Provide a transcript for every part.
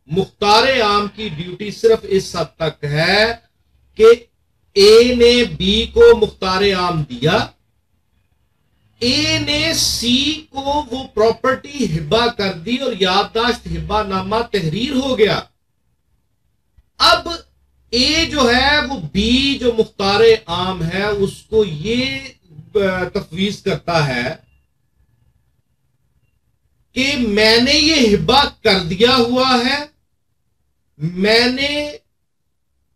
मुख्तार आम की ड्यूटी सिर्फ इस हद तक है कि ए ने बी को मुख्तार आम दिया, ए ने सी को वो प्रॉपर्टी हिबा कर दी और याददाश्त हिबा नामा तहरीर हो गया। अब ए जो है वो बी जो मुख्तार आम है उसको ये तफवीज करता है कि मैंने ये हिबा कर दिया हुआ है, मैंने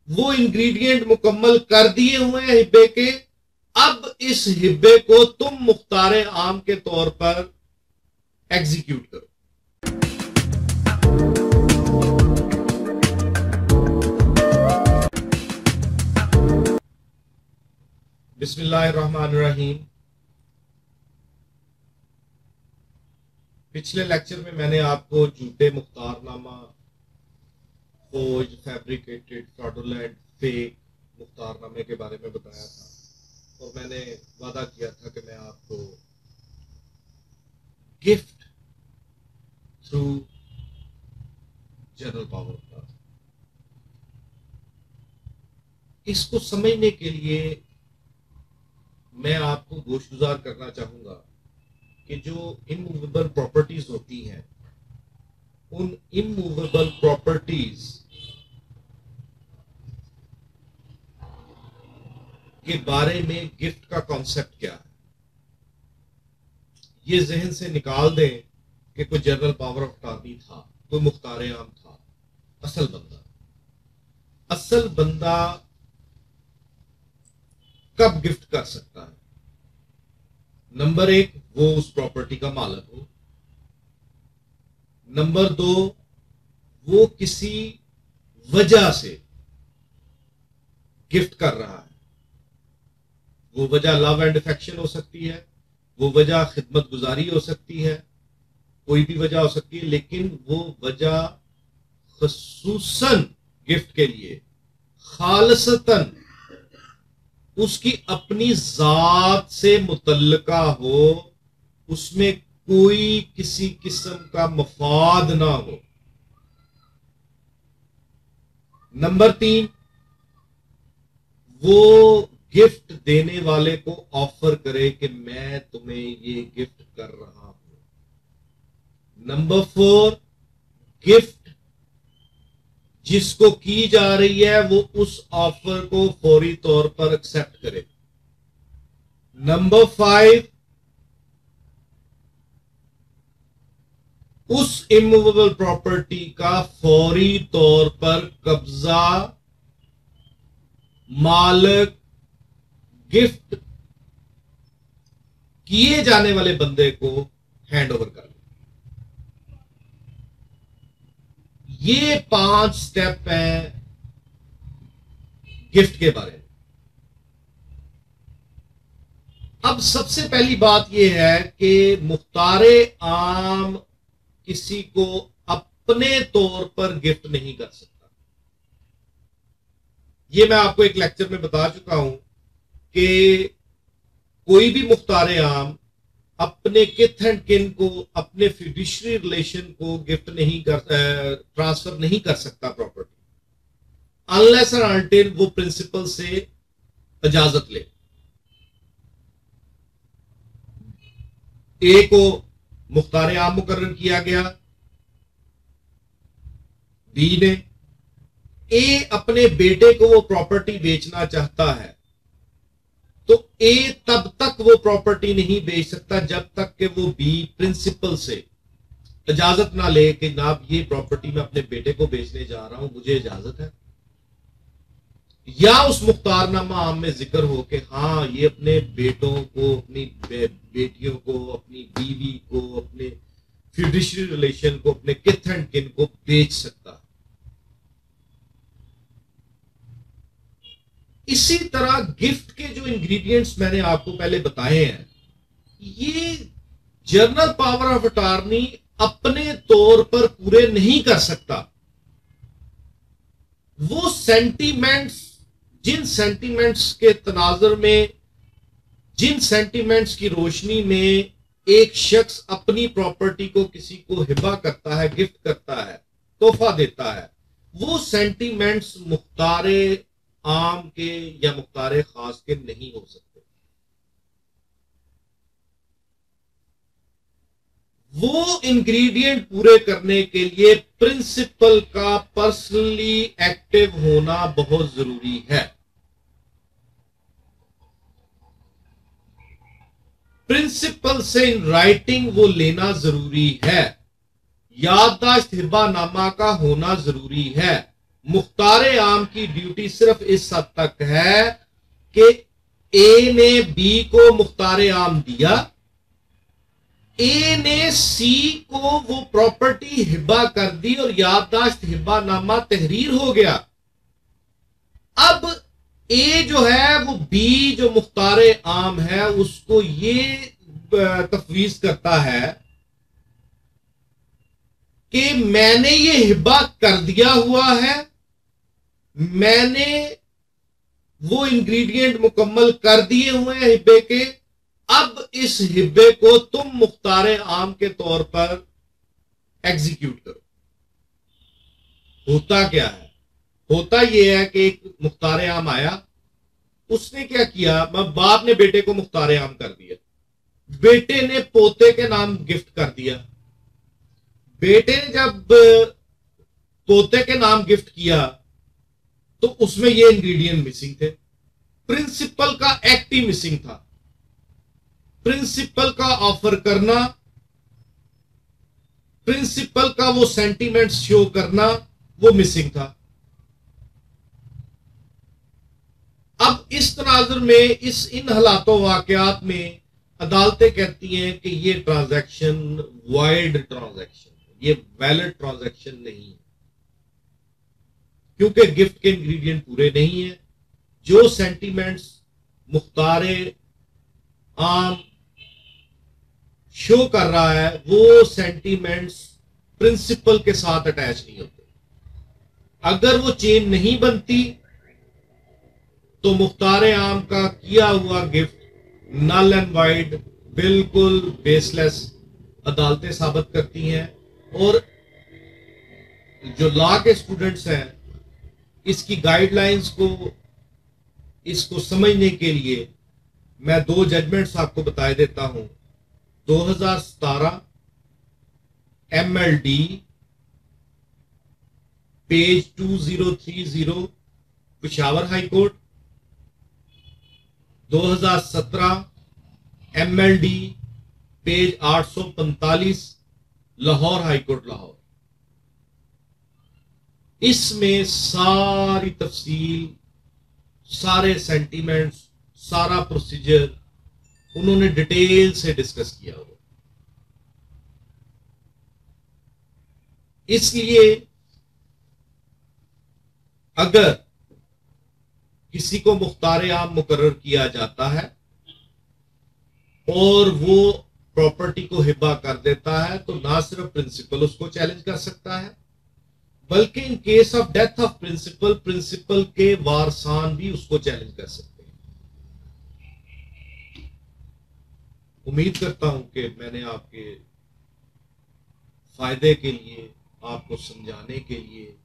वो इंग्रेडिएंट मुकम्मल कर दिए हुए हैं हिब्बे के, अब इस हिब्बे को तुम मुख्तार आम के तौर पर एग्जीक्यूट करो। बिस्मिल्लाहिर्रहमानिर्रहीम। पिछले लेक्चर में मैंने आपको झूठे मुख्तारनामा, खोज, फैब्रिकेटेड, फ्रॉडुलेंट, फेक मुख्तारनामे के बारे में बताया था और मैंने वादा किया था कि मैं आपको गिफ्ट थ्रू जनरल पावर का इसको समझने के लिए मैं आपको गोशगुजार करना चाहूंगा कि जो इमूवेबल प्रॉपर्टीज होती हैं उन इमूवेबल प्रॉपर्टीज के बारे में गिफ्ट का कॉन्सेप्ट क्या है। ये जहन से निकाल दें कि कोई जनरल पावर ऑफ अटॉर्नी था, कोई मुख्तार आम था। असल बंदा कब गिफ्ट कर सकता है? नंबर एक, वो उस प्रॉपर्टी का मालिक हो। नंबर दो, वो किसी वजह से गिफ्ट कर रहा है। वो वजह लव एंड अफेक्शन हो सकती है, वो वजह खिदमत गुजारी हो सकती है, कोई भी वजह हो सकती है, लेकिन वो वजह खसूसन गिफ्ट के लिए खालसतन उसकी अपनी जात से मुतल्लका हो, उसमें कोई किसी किस्म का मफाद ना हो। नंबर तीन, वो गिफ्ट देने वाले को ऑफर करे कि मैं तुम्हें ये गिफ्ट कर रहा हूं। नंबर फोर, गिफ्ट जिसको की जा रही है वो उस ऑफर को फौरी तौर पर एक्सेप्ट करे। नंबर फाइव, उस इमूवेबल प्रॉपर्टी का फौरी तौर पर कब्जा मालिक गिफ्ट किए जाने वाले बंदे को हैंड ओवर कर ले। ये 5 स्टेप हैं गिफ्ट के बारे में। अब सबसे पहली बात यह है कि मुख्तार आम किसी को अपने तौर पर गिफ्ट नहीं कर सकता। यह मैं आपको एक लेक्चर में बता चुका हूं कि कोई भी मुख्तार आम अपने किथ एंड किन को, अपने फिड्यूशरी रिलेशन को गिफ्ट नहीं कर, ट्रांसफर नहीं कर सकता प्रॉपर्टी, अनलेस एंड अनटिल वो प्रिंसिपल से इजाजत ले। ए को मुख्तार आम मुकर्रर किया गया, बी ने, ए अपने बेटे को वो प्रॉपर्टी बेचना चाहता है तो ए तब तक वो प्रॉपर्टी नहीं बेच सकता जब तक कि वो बी प्रिंसिपल से इजाजत ना ले कि जनाब ये प्रॉपर्टी मैं अपने बेटे को बेचने जा रहा हूं, मुझे इजाजत है। या उस मुख्तारनामा आम में जिक्र हो कि हाँ ये अपने बेटों को, अपनी बेटियों को, अपनी बीवी को, अपने फिड्यूशरी रिलेशन को, अपने किथ एंड किन को बेच सकता है। इसी तरह गिफ्ट के जो इंग्रेडिएंट्स मैंने आपको पहले बताए हैं, ये जनरल पावर ऑफ अटॉर्नी अपने तौर पर पूरे नहीं कर सकता। वो सेंटीमेंट्स, जिन सेंटीमेंट्स के तनाजुर में, जिन सेंटीमेंट्स की रोशनी में एक शख्स अपनी प्रॉपर्टी को किसी को हिबा करता है, गिफ्ट करता है, तोहफा देता है, वो सेंटिमेंट्स मुख्तारे आम के या मुख्तारे खास के नहीं हो सकते। वो इंग्रेडिएंट पूरे करने के लिए प्रिंसिपल का पर्सनली एक्टिव होना बहुत जरूरी है। प्रिंसिपल से इन राइटिंग वो लेना जरूरी है। याददाश्त हिब्बानामा का होना जरूरी है। मुख्तारे आम की ड्यूटी सिर्फ इस हद तक है कि ए ने बी को मुख्तारे आम दिया, ए ने सी को वो प्रॉपर्टी हिब्बा कर दी और याददाश्त हिब्बानामा तहरीर हो गया। अब ए जो है वो बी जो मुख्तारे आम है उसको ये तफवीज करता है कि मैंने ये हिब्बा कर दिया हुआ है, मैंने वो इंग्रेडिएंट मुकम्मल कर दिए हुए हैं हिब्बे के, अब इस हिब्बे को तुम मुख्तारे आम के तौर पर एग्जीक्यूट करो। होता क्या है? होता यह है कि एक मुख्तारे आम आया, उसने क्या किया, बाप ने बेटे को मुख्तारे आम कर दिया, बेटे ने पोते के नाम गिफ्ट कर दिया। बेटे ने जब पोते के नाम गिफ्ट किया तो उसमें ये इंग्रेडिएंट मिसिंग थे, प्रिंसिपल का एक्ट ही मिसिंग था। प्रिंसिपल का ऑफर करना, प्रिंसिपल का वो सेंटीमेंट्स शो करना, वो मिसिंग था। अब इस तनाजुर में, इन हालातों वाकयात में अदालतें कहती हैं कि ये ट्रांजैक्शन वाइड ट्रांजैक्शन, ये वैलिड ट्रांजैक्शन नहीं है, क्योंकि गिफ्ट के इंग्रेडिएंट पूरे नहीं है। जो सेंटीमेंट्स मुख्तारे आम शो कर रहा है वो सेंटीमेंट्स प्रिंसिपल के साथ अटैच नहीं होते। अगर वो चेन नहीं बनती तो मुख्तारे आम का किया हुआ गिफ्ट नल एंड वाइड, बिल्कुल बेसलेस अदालतें साबित करती हैं। और जो लॉ के स्टूडेंट्स हैं, इसकी गाइडलाइंस को, इसको समझने के लिए मैं 2 जजमेंट्स आपको बता देता हूं। 2017 MLD page 2030 Peshawar high court, 2017 MLD page 845 Lahore high court Lahore. इसमें सारी तफसील, सारे सेंटीमेंट्स, सारा प्रोसीजर उन्होंने डिटेल से डिस्कस किया हुआ। इसलिए अगर किसी को मुख्तारे आम मुकर्रर किया जाता है और वो प्रॉपर्टी को हिब्बा कर देता है तो ना सिर्फ प्रिंसिपल उसको चैलेंज कर सकता है, बल्कि in case of death of principal, principal के वारसान भी उसको चैलेंज कर सकते हैं। उम्मीद करता हूं कि मैंने आपके फायदे के लिए, आपको समझाने के लिए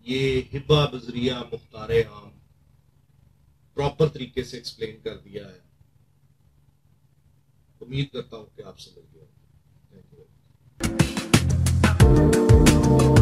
ये हिब्बा बजरिया मुख्तारे आम प्रॉपर तरीके से एक्सप्लेन कर दिया है। उम्मीद करता हूं कि आप समझ गए। Thank you.